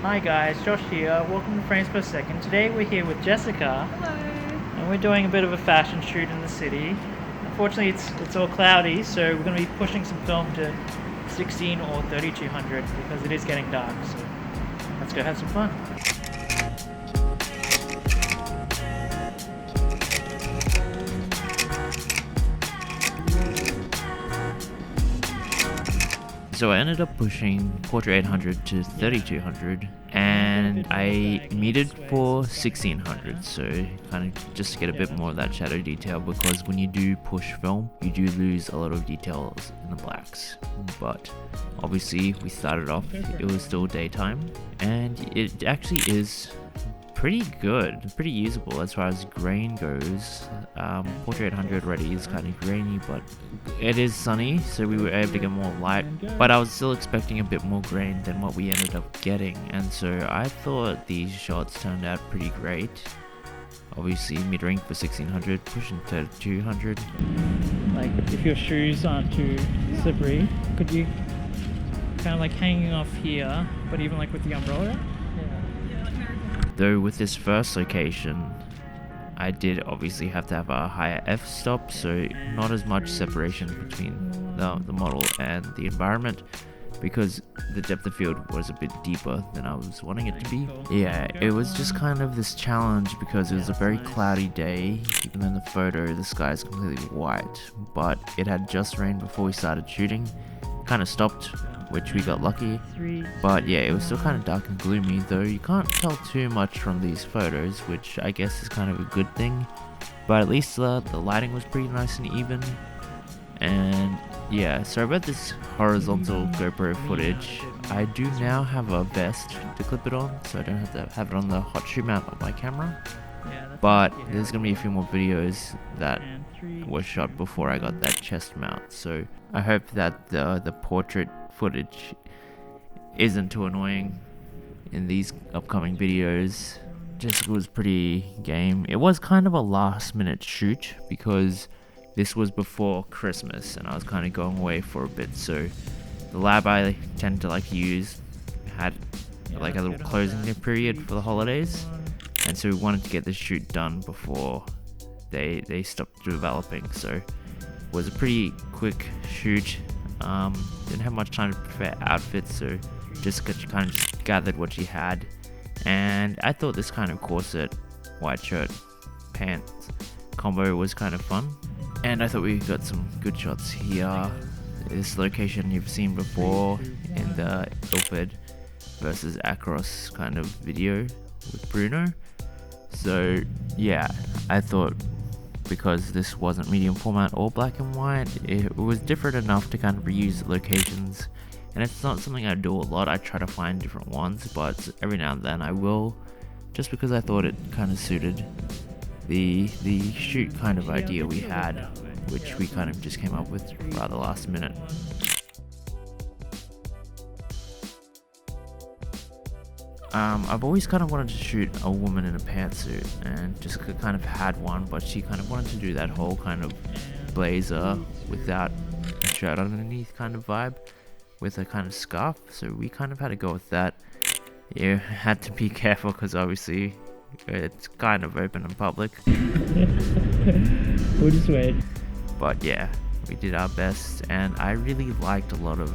Hi guys, Josh here. Welcome to Frames Per Second. Today we're here with Jessica. Hello. And we're doing a bit of a fashion shoot in the city. Unfortunately, it's all cloudy, so we're going to be pushing some film to 16 or 3200 because it is getting dark. So let's go have some fun. So I ended up pushing Portra 800 to 3200 and I metered for 1600, so kind of just to get a bit more of that shadow detail, because when you do push film you do lose a lot of details in the blacks. But obviously we started off, it was still daytime and it actually is pretty good, pretty usable as far as grain goes. Portra 800 already is kind of grainy, but it is sunny, so we were able to get more light, but I was still expecting a bit more grain than what we ended up getting, and so I thought these shots turned out pretty great. Obviously metering for 1600, pushing 3200. Like if your shoes aren't too slippery, could you kind of like hanging off here, but even like with the umbrella? Though with this first location, I did obviously have to have a higher f-stop, so not as much separation between the model and the environment, because the depth of field was a bit deeper than I was wanting it to be. Yeah, it was just kind of this challenge because it was a very cloudy day. Even in the photo, the sky is completely white, but it had just rained before we started shooting. Kind of stopped, which we got lucky, but yeah, it was still kind of dark and gloomy, though you can't tell too much from these photos, which I guess is kind of a good thing, but at least the lighting was pretty nice and even. And yeah, so about this horizontal GoPro footage, I do now have a vest to clip it on, so I don't have to have it on the hot shoe mount of my camera, but there's gonna be a few more videos that was shot before I got that chest mount, so I hope that the portrait footage isn't too annoying in these upcoming videos. Jessica was pretty game. It was kind of a last minute shoot because this was before Christmas and I was kind of going away for a bit, so the lab I tend to like to use had like a little closing period for the holidays, and so we wanted to get this shoot done before they stopped developing, so it was a pretty quick shoot. Didn't have much time to prepare outfits, so just kind of just gathered what she had, and I thought this kind of corset, white shirt, pants combo was kind of fun, and I thought we got some good shots here. This location you've seen before in the Ilford versus Acros kind of video with Bruno. So yeah, I thought because this wasn't medium format or black and white, it was different enough to kind of reuse locations, and it's not something I do a lot. I try to find different ones, but every now and then I will, just because I thought it kind of suited the shoot kind of idea we had, which we kind of just came up with rather last minute. I've always kind of wanted to shoot a woman in a pantsuit, and just kind of had one, but she kind of wanted to do that whole kind of blazer without a shirt underneath kind of vibe with a kind of scarf, so we kind of had to go with that. You had to be careful because obviously it's kind of open in public. We'll just wait. But yeah, we did our best, and I really liked a lot of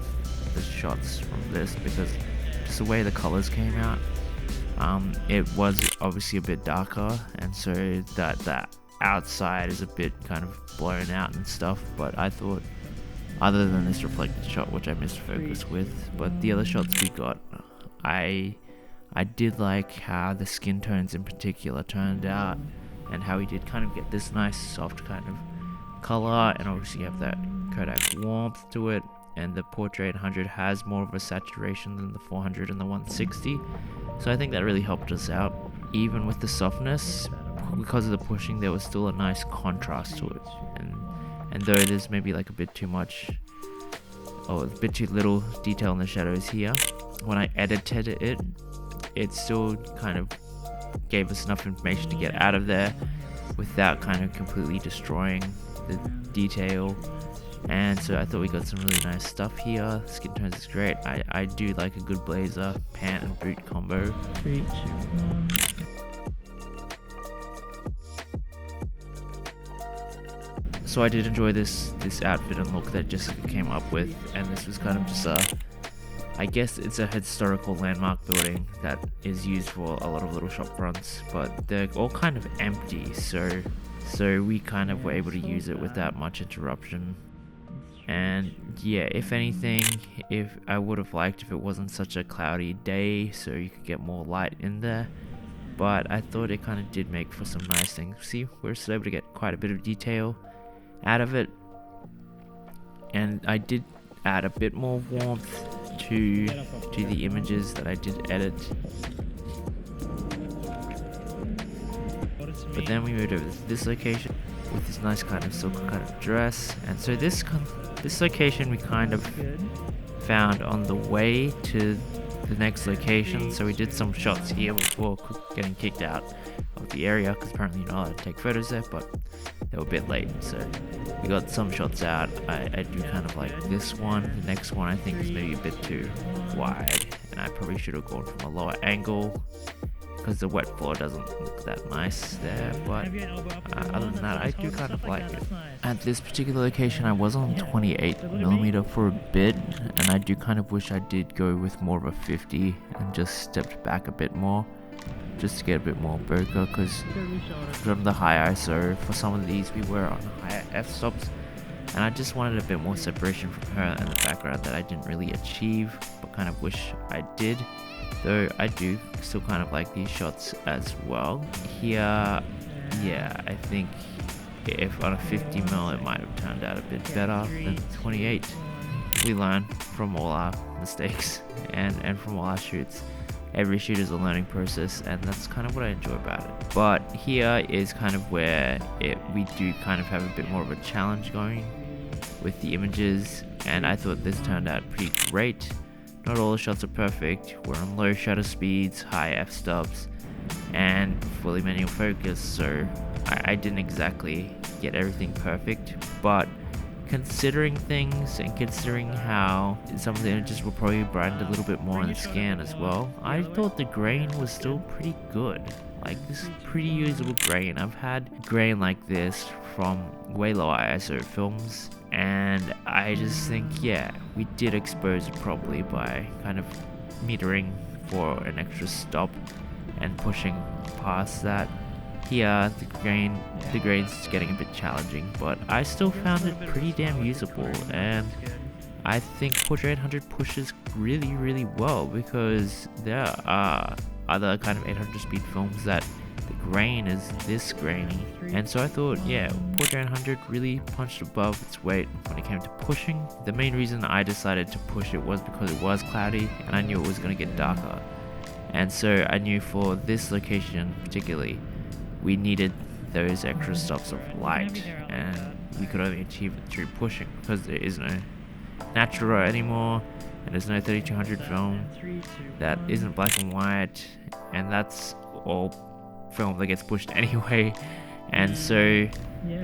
the shots from this because just the way the colors came out. It was obviously a bit darker, and so that outside is a bit kind of blown out and stuff, but I thought, other than this reflected shot which I missed focus with, but the other shots we got, I did like how the skin tones in particular turned out, and how we did kind of get this nice soft kind of color, and obviously you have that Kodak warmth to it, and the Portra 800 has more of a saturation than the 400 and the 160, so I think that really helped us out. Even with the softness, because of the pushing, there was still a nice contrast to it, and though there's maybe like a bit too much, or a bit too little detail in the shadows here, when I edited it, it still kind of gave us enough information to get out of there without kind of completely destroying the detail And so I thought we got some really nice stuff here. Skin tones is great. I do like a good blazer, pant and boot combo. 3, 2, 1. So I did enjoy this outfit and look that Jessica came up with, and this was kind of just I guess it's a historical landmark building that is used for a lot of little shop fronts, but they're all kind of empty, so we kind of were able to use it without much interruption. And yeah, if anything, if I would have liked if it wasn't such a cloudy day, so you could get more light in there. But I thought it kind of did make for some nice things. See, we're still able to get quite a bit of detail out of it, and I did add a bit more warmth to the images that I did edit. But then we moved over to this location with this nice kind of silk kind of dress, and so this location we kind of found on the way to the next location. So we did some shots here before getting kicked out of the area, because apparently you're not allowed to take photos there, but they were a bit late, so we got some shots out. I do kind of like this one. The next one I think is maybe a bit too wide, and I probably should have gone from a lower angle, because the wet floor doesn't look that nice there. But other than that, I do kind of like it. At this particular location I was on 28mm for a bit, and I do kind of wish I did go with more of a 50 and just stepped back a bit more, just to get a bit more bokeh, because from the high ISO for some of these we were on higher f-stops, and I just wanted a bit more separation from her and the background that I didn't really achieve, but kind of wish I did. Though I do still kind of like these shots as well. Here, yeah, I think if on a 50mm it might have turned out a bit better than 28. We learn from all our mistakes and from all our shoots. Every shoot is a learning process, and that's kind of what I enjoy about it. But here is kind of where we do kind of have a bit more of a challenge going with the images, and I thought this turned out pretty great. Not all the shots are perfect. We're on low shutter speeds, high f-stops, and fully manual focus, so I didn't exactly get everything perfect, but considering things and considering how some of the images were probably brightened a little bit more in the scan as well, I thought the grain was still pretty good. Like, this is pretty usable grain. I've had grain like this from way lower ISO films, and I just think, yeah, we did expose it properly by kind of metering for an extra stop and pushing past that. Here, the grain's getting a bit challenging, but I still found it pretty damn usable, and I think Portra 800 pushes really, really well, because there are other kind of 800 speed films that the grain is this grainy, and so I thought, yeah, Portra 800 really punched above its weight when it came to pushing. The main reason I decided to push it was because it was cloudy, and I knew it was going to get darker, and so I knew for this location particularly, we needed those extra stops of light, and we could only achieve it through pushing, because there is no natural raw anymore, and there's no 3200 film that isn't black and white, and that's all film that gets pushed anyway. And so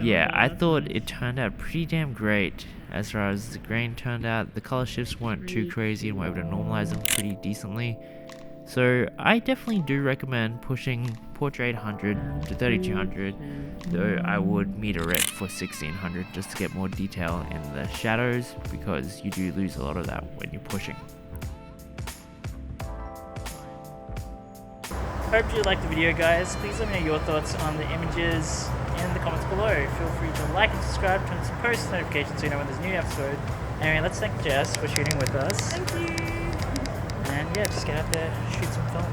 yeah, I thought it turned out pretty damn great as far as the grain turned out. The color shifts weren't too crazy, and we're able to normalize them pretty decently. So I definitely do recommend pushing Portra 800 to 3200, though I would meter it for 1600 just to get more detail in the shadows, because you do lose a lot of that when you're pushing. Hope you liked the video, guys. Please let me know your thoughts on the images in the comments below. Feel free to like and subscribe, turn on some post notifications so you know when there's a new episode. Anyway, let's thank Jess for shooting with us. Thank you. And yeah, just get out there, shoot some film.